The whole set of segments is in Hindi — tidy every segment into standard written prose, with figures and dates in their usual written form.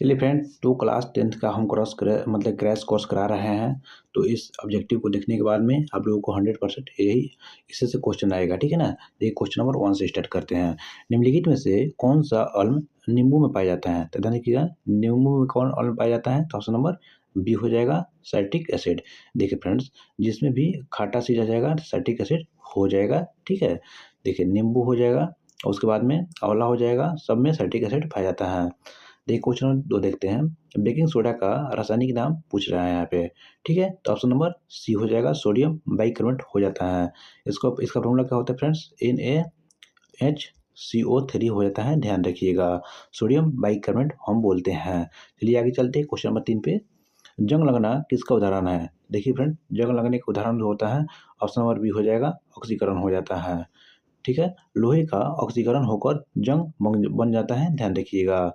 चलिए फ्रेंड्स, तो क्लास 10th का हम क्रैश कोर्स करा रहे हैं। तो इस ऑब्जेक्टिव को देखने के बाद में आप लोगों को 100% यही इससे से क्वेश्चन आएगा, ठीक है ना। ये क्वेश्चन नंबर 1 से स्टार्ट करते हैं। निम्नलिखित में से कौन सा अम्ल नींबू में पाया जाता है? तो ध्यान रखिएगा, नींबू में कौन अम्ल पाया जाता है? तो ऑप्शन नंबर बी हो जाएगा साइट्रिक एसिड। देखिए फ्रेंड्स, जिसमें भी खट्टा चीज आ जाएगा तो साइट्रिक एसिड हो जाएगा, ठीक है। देखिए नींबू हो जाएगा और उसके बाद में आंवला हो जाएगा, सब में साइट्रिक एसिड पाया जाता है। देखिए क्वेश्चन नंबर 2 देखते हैं। बेकिंग सोडा का रासायनिक नाम पूछ रहा है यहाँ पे, ठीक है। तो ऑप्शन नंबर सी हो जाएगा सोडियम बाइकार्बोनेट हो जाता है। इसका फॉर्मूला क्या होता है फ्रेंड्स? NaHCO3 हो जाता है, ध्यान रखिएगा। सोडियम बाइकार्बोनेट हम बोलते हैं। चलिए आगे चलते हैं क्वेश्चन नंबर 3 पे। जंग लगना किसका उदाहरण है? देखिए फ्रेंड, जंग लगने का उदाहरण जो होता है ऑप्शन नंबर बी हो जाएगा ऑक्सीकरण हो जाता है, ठीक है। लोहे का ऑक्सीकरण होकर जंग बन जाता है, ध्यान रखिएगा।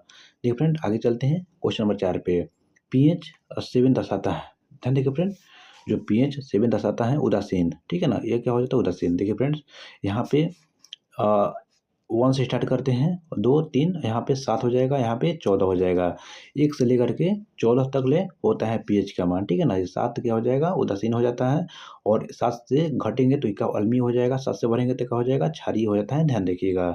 देखिए फ्रेंड, आगे चलते हैं क्वेश्चन नंबर 4 पे। पीएच 7 दर्शाता है, ध्यान देखिए फ्रेंड, जो पीएच 7 दर्शाता है उदासीन, ठीक है ना। ये क्या हो जाता है? उदासीन। देखिए फ्रेंड्स, यहाँ पे 1 से स्टार्ट करते हैं, 2 3 यहाँ पे 7 हो जाएगा, यहाँ पे 14 हो जाएगा। 1 से लेकर के 14 तक ले होता है पीएच का मान, ठीक है ना। ये 7 क्या हो जाएगा? उदासीन हो जाता है। और 7 से घटेंगे तो इसका अम्लीय हो जाएगा, 7 से बढ़ेंगे तो क्या हो जाएगा? क्षारीय हो जाता है, ध्यान रखिएगा।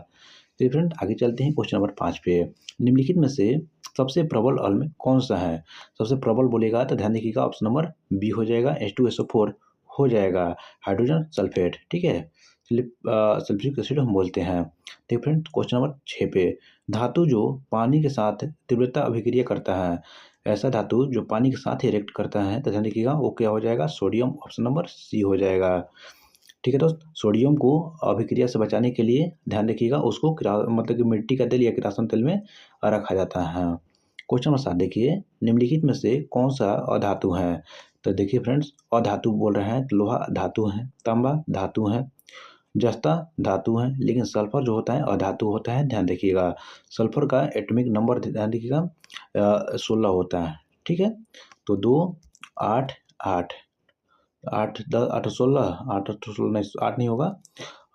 तो फ्रेंड आगे चलते हैं क्वेश्चन नंबर 5 पे। निम्नलिखित में से सबसे प्रबल अम्ल कौन सा है? सबसे प्रबल बोलेगा तो ध्यान रखिएगा, ऑप्शन नंबर बी हो जाएगा H2SO4 हो जाएगा, हाइड्रोजन सल्फेट, ठीक है। सल्फ्यूरिक एसिड हम बोलते हैं। देखिए फ्रेंड, क्वेश्चन नंबर 6 पे। धातु जो पानी के साथ तीव्रता अभिक्रिया करता है, ऐसा धातु जो पानी के साथ ही रिएक्ट करता है, तो ध्यान रखिएगा वो क्या हो जाएगा? सोडियम, ऑप्शन नंबर सी हो जाएगा, ठीक है दोस्त। सोडियम को अभिक्रिया से बचाने के लिए ध्यान रखिएगा उसको मतलब कि मिट्टी का तेल या किरासन तेल में रखा जाता है। क्वेश्चन नंबर 7 देखिए। निम्नलिखित में से कौन सा अधातु है? तो देखिए फ्रेंड्स, अधातु बोल रहे हैं तो लोहा धातु है, तांबा धातु है, जस्ता धातु है, लेकिन सल्फर जो होता है अधातु होता है, ध्यान रखिएगा। सल्फर का एटॉमिक नंबर ध्यान रखिएगा 16 होता है, ठीक है। तो 2 8 8 8 10 8 16 8 16 नहीं, 8 नहीं होगा,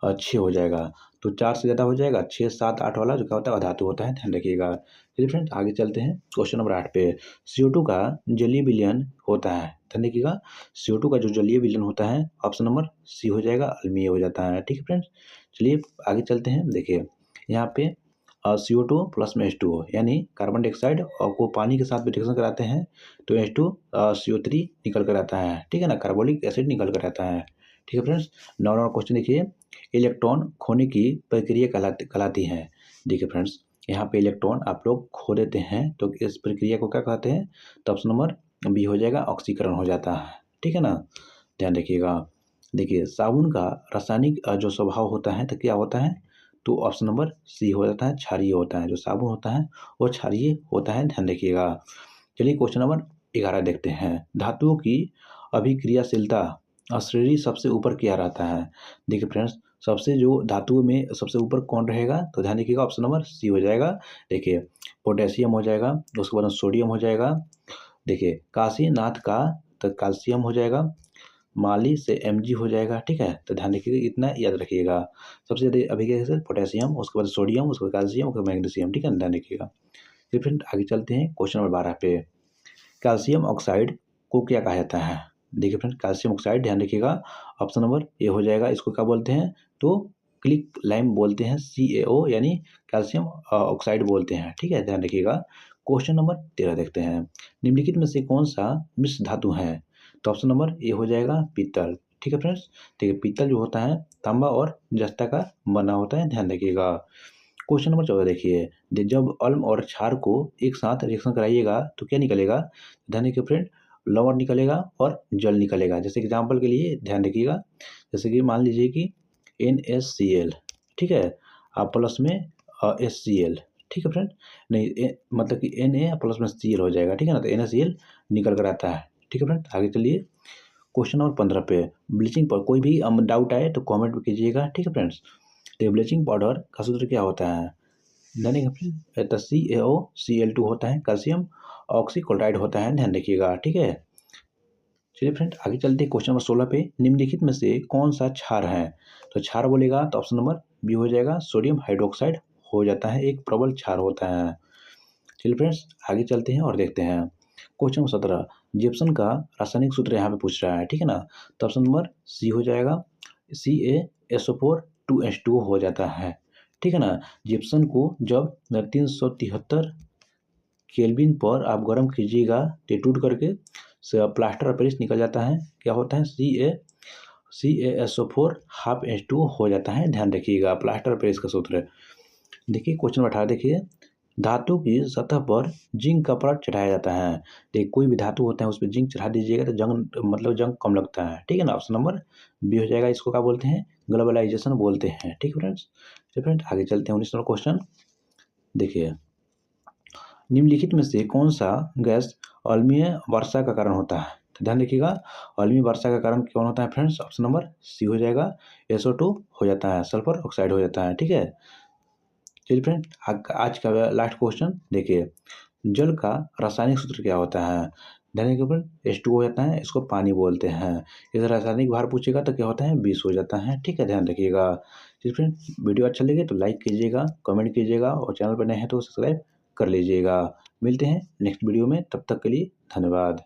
6 हो जाएगा। तो 4 से ज़्यादा हो जाएगा, 6 7 8 वाला जो क्या होता है अधातु होता है, ध्यान रखिएगा। चलिए फ्रेंड्स आगे चलते हैं क्वेश्चन नंबर 8 पे। CO2 का जलीय विलयन होता है, ध्यान रखिएगा। CO2 का जो जलीय विलयन होता है ऑप्शन नंबर सी हो जाएगा, अम्लीय हो जाता है, ठीक है फ्रेंड्स। चलिए आगे चलते हैं। देखिए यहाँ पे CO2 प्लस में H2O यानी कार्बन डाइऑक्साइड और को पानी के साथ रिएक्शन कराते हैं तो H2 CO3 निकल कर आता है, ठीक है ना, कार्बोनिक एसिड निकल कर आता है, ठीक है फ्रेंड्स। नॉर्मल क्वेश्चन देखिए। इलेक्ट्रॉन खोने की प्रक्रिया कहलाती है। देखिए फ्रेंड्स, यहाँ पे इलेक्ट्रॉन आप लोग खो देते हैं तो इस प्रक्रिया को क्या कहते हैं? तो ऑप्शन नंबर बी हो जाएगा ऑक्सीकरण हो जाता है, ठीक है ना, ध्यान रखिएगा। देखिए साबुन का रासायनिक जो स्वभाव होता है तो क्या होता है? तो ऑप्शन नंबर सी हो जाता है, क्षारीय होता है। जो साबुन होता है वो क्षारीय होता है, ध्यान रखिएगा। चलिए क्वेश्चन नंबर 11 देखते हैं। धातुओं की अभिक्रियाशीलता श्रेणी सबसे ऊपर क्या रहता है? देखिए फ्रेंड्स, सबसे जो धातुओं में सबसे ऊपर कौन रहेगा? तो ध्यान रखिएगा, ऑप्शन नंबर सी हो जाएगा। देखिए पोटेशियम हो जाएगा, उसके बाद सोडियम हो जाएगा। देखिए काशीनाथ का तो कैल्शियम हो जाएगा, माली से Mg हो जाएगा, ठीक है। तो ध्यान रखिएगा, इतना याद रखिएगा। सबसे ज़्यादा अभिक्रिया से पोटेशियम, उसके बाद सोडियम, उसके बाद कैल्शियम, उसके बाद मैग्नीशियम, ठीक है, ध्यान रखिएगा। फिर फ्रेंड आगे चलते हैं क्वेश्चन नंबर 12 पे। कैल्शियम ऑक्साइड को क्या कहा जाता है? देखिए फ्रेंड, कैल्शियम ऑक्साइड ध्यान रखिएगा, ऑप्शन नंबर ए हो जाएगा। इसको क्या बोलते हैं? तो क्लिक लाइम बोलते हैं, CaO यानी कैल्शियम ऑक्साइड बोलते हैं, ठीक है, ध्यान रखिएगा। क्वेश्चन नंबर 13 देखते हैं। निम्नलिखित में से कौन सा मिश्र धातु है? तो ऑप्शन नंबर ए हो जाएगा पीतल, ठीक है फ्रेंड्स। देखिए पीतल जो होता है तांबा और जस्ता का बना होता है, ध्यान रखिएगा। क्वेश्चन नंबर 14 देखिए। जब अम्ल और क्षार को एक साथ रिएक्शन कराइएगा तो क्या निकलेगा? ध्यान रखिए फ्रेंड, लवण निकलेगा और जल निकलेगा। जैसे एग्जाम्पल के लिए ध्यान रखिएगा, जैसे कि मान लीजिए कि NaCl, ठीक है, आप प्लस में HCl, ठीक है फ्रेंड, नहीं मतलब कि Na प्लस में Cl हो जाएगा, ठीक है ना। तो NaCl निकल कर आता है, ठीक है फ्रेंड। आगे चलिए क्वेश्चन नंबर 15 पे। ब्लीचिंग पर कोई भी डाउट आए तो कमेंट में कीजिएगा, ठीक है फ्रेंड्स। तो ब्लीचिंग पाउडर का सूत्र क्या होता है? ध्यान रखिए, तो CaOCl2 होता है, कैल्शियम ऑक्सीक्लोराइड होता है, ध्यान रखिएगा, ठीक है। चलिए फ्रेंड आगे चलते हैं क्वेश्चन नंबर 16 पे। निम्नलिखित में से कौन सा क्षार है? तो क्षार बोलेगा तो ऑप्शन नंबर बी हो जाएगा, सोडियम हाइड्रोक्साइड हो जाता है, एक प्रबल क्षार होता है। चलिए फ्रेंड्स आगे चलते हैं और देखते हैं। क्वेश्चन नंबर 17, जिप्सम का रासायनिक सूत्र यहाँ पे पूछ रहा है, ठीक है ना। तो ऑप्शन नंबर सी हो जाएगा, CaSO4 2H2O हो जाता है, ठीक है ना। जिप्सम को जब 373 केल्विन पर आप गर्म कीजिएगा तो टूट करके प्लास्टर ऑफ पेरिस निकल जाता है, क्या होता है, CaSO4 हाफ H2O हो जाता है। ध्यान रखिएगा प्लास्टर ऑफ पेरिस का सूत्र। देखिए क्वेश्चन नंबर 18 देखिए, धातु की सतह पर जिंक का परत चढ़ाया जाता है। देखिए कोई भी धातु होता है उस पर जिंक चढ़ा दीजिएगा तो जंग कम लगता है, ठीक है ना। ऑप्शन नंबर बी हो जाएगा, इसको क्या बोलते हैं, ग्लोबलाइजेशन बोलते हैं, ठीक है फ्रेंड्स। चलिए फ्रेंड्स आगे चलते हैं। 19 नंबर क्वेश्चन देखिए, निम्नलिखित में से कौन सा गैस अम्लीय वर्षा का कारण होता है। तो ध्यान रखिएगा, अम्लीय वर्षा का कारण कौन होता है फ्रेंड्स। ऑप्शन नंबर सी हो जाएगा, SO2 हो जाता है, सल्फर ऑक्साइड हो जाता है, ठीक है। चलिए फ्रेंड आज का लास्ट क्वेश्चन देखिए, जल का रासायनिक सूत्र क्या होता है। ध्यान रखिए फ्रेंड, H2 हो जाता है, इसको पानी बोलते हैं। यदि रासायनिक भार पूछेगा तो क्या होता है, 20 हो जाता है, ठीक है, ध्यान रखिएगा। चलिए फ्रेंड वीडियो अच्छा लगे तो लाइक कीजिएगा, कमेंट कीजिएगा और चैनल पर नए हैं तो सब्सक्राइब कर लीजिएगा। मिलते हैं नेक्स्ट वीडियो में, तब तक के लिए धन्यवाद।